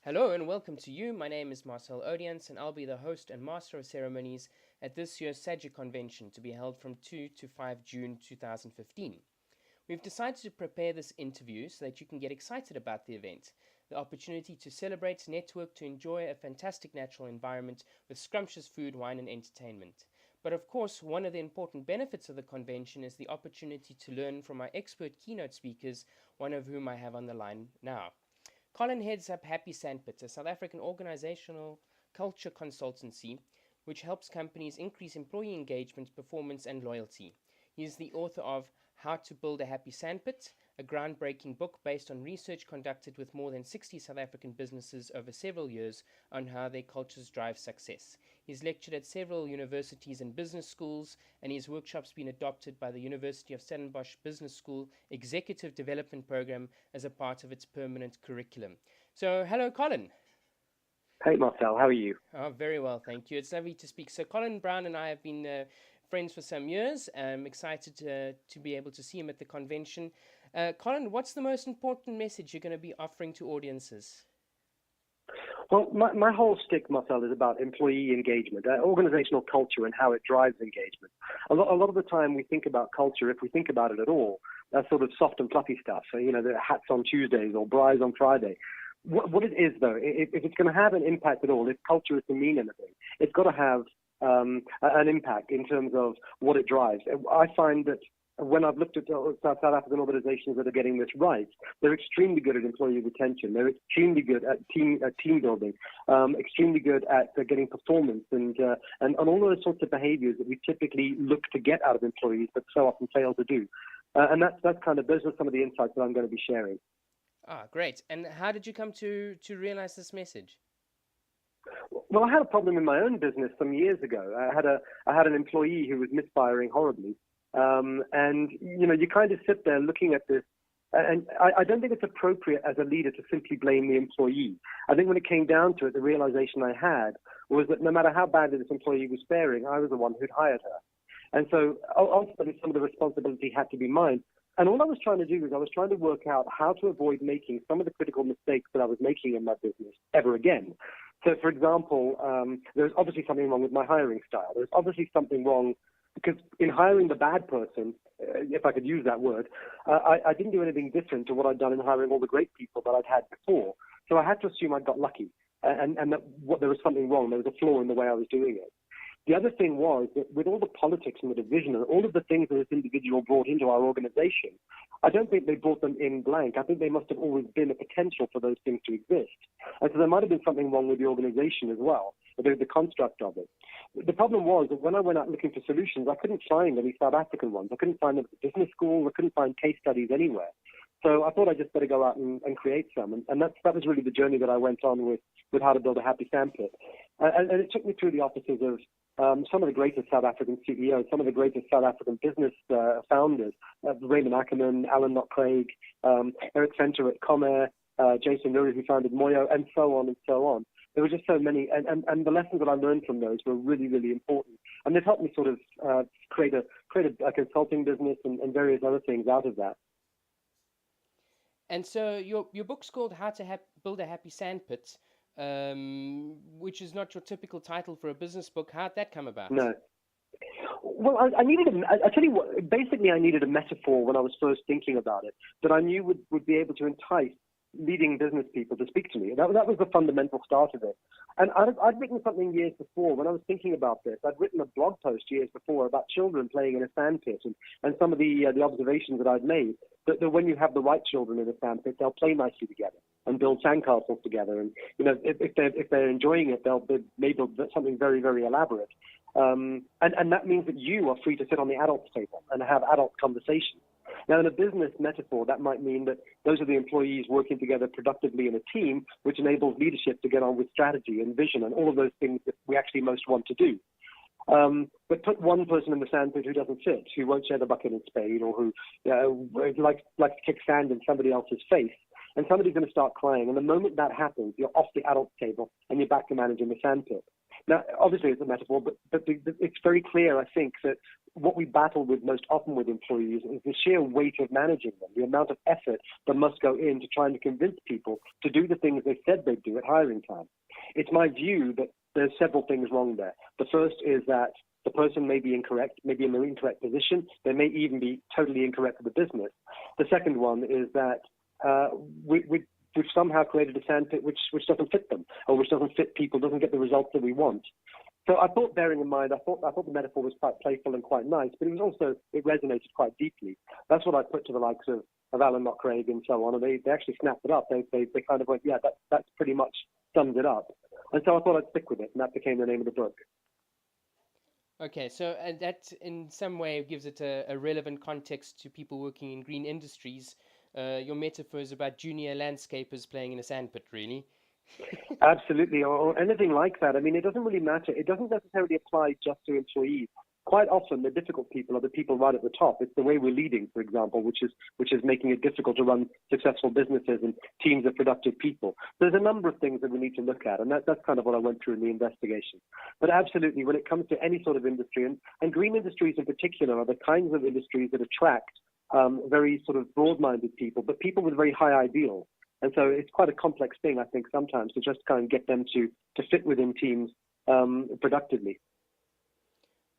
Hello and welcome to you. My name is Marcel Oudejans and I'll be the host and master of ceremonies at this year's SAGIC convention to be held from 2 to 5 June 2015. We've decided to prepare this interview so that you can get excited about the event, the opportunity to celebrate, network, to enjoy a fantastic natural environment with scrumptious food, wine and entertainment. But of course, one of the important benefits of the convention is the opportunity to learn from our expert keynote speakers, one of whom I have on the line now. Colin heads up Happy Sandpit, a South African organizational culture consultancy which helps companies increase employee engagement, performance, and loyalty. He is the author of How to Build a Happy Sandpit, a groundbreaking book based on research conducted with more than 60 South African businesses over several years on how their cultures drive success. He's lectured at several universities and business schools, and his workshops been adopted by the University of Stellenbosch Business School Executive Development Program as a part of its permanent curriculum. So, hello, Colin. Hey, Marcel, how are you? Oh, very well, thank you. It's lovely to speak. So, Colin Browne and I have been friends for some years. I'm excited to be able to see him at the convention. Colin, what's the most important message you're going to be offering to audiences? Well, my whole stick, Marcel, is about employee engagement, organizational culture and how it drives engagement. A lot of the time we think about culture, if we think about it at all, that's sort of soft and fluffy stuff. So, the hats on Tuesdays or braais on Friday. What it is, though, if it's going to have an impact at all, if culture is to mean anything, it's got to have an impact in terms of what it drives. I find that when I've looked at South African organizations that are getting this right, they're extremely good at employee retention. They're extremely good at team building, extremely good at getting performance and all those sorts of behaviors that we typically look to get out of employees, but so often fail to do. And those are some of the insights that I'm going to be sharing. Ah, great. And how did you come to realize this message? Well, I had a problem in my own business some years ago. I had an employee who was misfiring horribly. And you kind of sit there looking at this, and I don't think it's appropriate as a leader to simply blame the employee. I think when it came down to it, the realization I had was that no matter how badly this employee was faring, I was the one who'd hired her. And so ultimately, some of the responsibility had to be mine. And all I was trying to do was I was trying to work out how to avoid making some of the critical mistakes that I was making in my business ever again. So, for example, there's obviously something wrong with my hiring style. There's obviously something wrong because in hiring the bad person, if I could use that word, I didn't do anything different to what I'd done in hiring all the great people that I'd had before. So I had to assume I'd got lucky and that there was something wrong. There was a flaw in the way I was doing it. The other thing was that with all the politics and the division and all of the things that this individual brought into our organization, I don't think they brought them in blank. I think they must have always been a potential for those things to exist. And so there might have been something wrong with the organization as well, the construct of it. The problem was that when I went out looking for solutions, I couldn't find any South African ones. I couldn't find them at the business school. I couldn't find case studies anywhere. So I thought I just better go out and create some. And that was really the journey that I went on with How to Build a Happy Sandpit. And it took me through the offices of some of the greatest South African CEOs, some of the greatest South African business founders, Raymond Ackerman, Alan Knott-Craig, Eric Venter at Comair, Jason Nuri, who founded Moyo, and so on and so on. There were just so many, and the lessons that I learned from those were really, really important. And they've helped me sort of create a consulting business and various other things out of that. And so your book's called How to Build a Happy Sandpit, which is not your typical title for a business book. How'd that come about? No. Well, I tell you what, basically I needed a metaphor when I was first thinking about it that I knew would be able to entice leading business people to speak to me. That was the fundamental start of it. And I'd written something years before when I was thinking about this. I'd written a blog post years before about children playing in a sandpit and some of the observations that I'd made, that when you have the right children in a sandpit, they'll play nicely together and build sandcastles together. And, if they're enjoying it, they may build something very, very elaborate. And that means that you are free to sit on the adults table and have adult conversations. Now, in a business metaphor, that might mean that those are the employees working together productively in a team, which enables leadership to get on with strategy and vision and all of those things that we actually most want to do. But put one person in the sandpit who doesn't fit, who won't share the bucket and spade, or who likes to kick sand in somebody else's face, and somebody's going to start crying. And the moment that happens, you're off the adult table and you're back to managing the sandpit. Now, obviously, it's a metaphor, but it's very clear, I think, that what we battle with most often with employees is the sheer weight of managing them, the amount of effort that must go into trying to convince people to do the things they said they'd do at hiring time. It's my view that there's several things wrong there. The first is that the person may be incorrect, maybe in an incorrect position. They may even be totally incorrect for the business. The second one is that we've somehow created a sandpit which doesn't fit them, or which doesn't fit people, doesn't get the results that we want. So I thought, bearing in mind, I thought the metaphor was quite playful and quite nice, but it resonated quite deeply. That's what I put to the likes of Alan Craig and so on, and they actually snapped it up. They kind of went, yeah, that's pretty much sums it up. And so I thought I'd stick with it, and that became the name of the book. Okay, so that in some way gives it a relevant context to people working in green industries. Your metaphor is about junior landscapers playing in a sandpit, really. Absolutely, or anything like that. I mean, it doesn't really matter. It doesn't necessarily apply just to employees. Quite often, the difficult people are the people right at the top. It's the way we're leading, for example, which is making it difficult to run successful businesses and teams of productive people. There's a number of things that we need to look at, and that's kind of what I went through in the investigation. But absolutely, when it comes to any sort of industry, and green industries in particular are the kinds of industries that attract very sort of broad-minded people, but people with very high ideals. And so it's quite a complex thing, I think, sometimes to just kind of get them to fit within teams productively.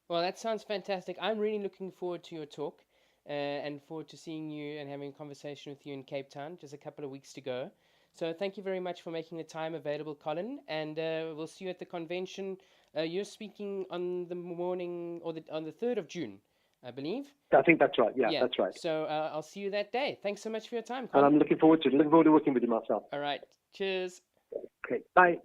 Well, that sounds fantastic. I'm really looking forward to your talk and forward to seeing you and having a conversation with you in Cape Town, just a couple of weeks to go. So thank you very much for making the time available, Colin, and we'll see you at the convention. You're speaking on the morning or on the 3rd of June, I believe. I think that's right. Yeah, that's right. So I'll see you that day. Thanks so much for your time, Colin. And I'm looking forward to working with you, Marcel. All right. Cheers. Okay. Bye.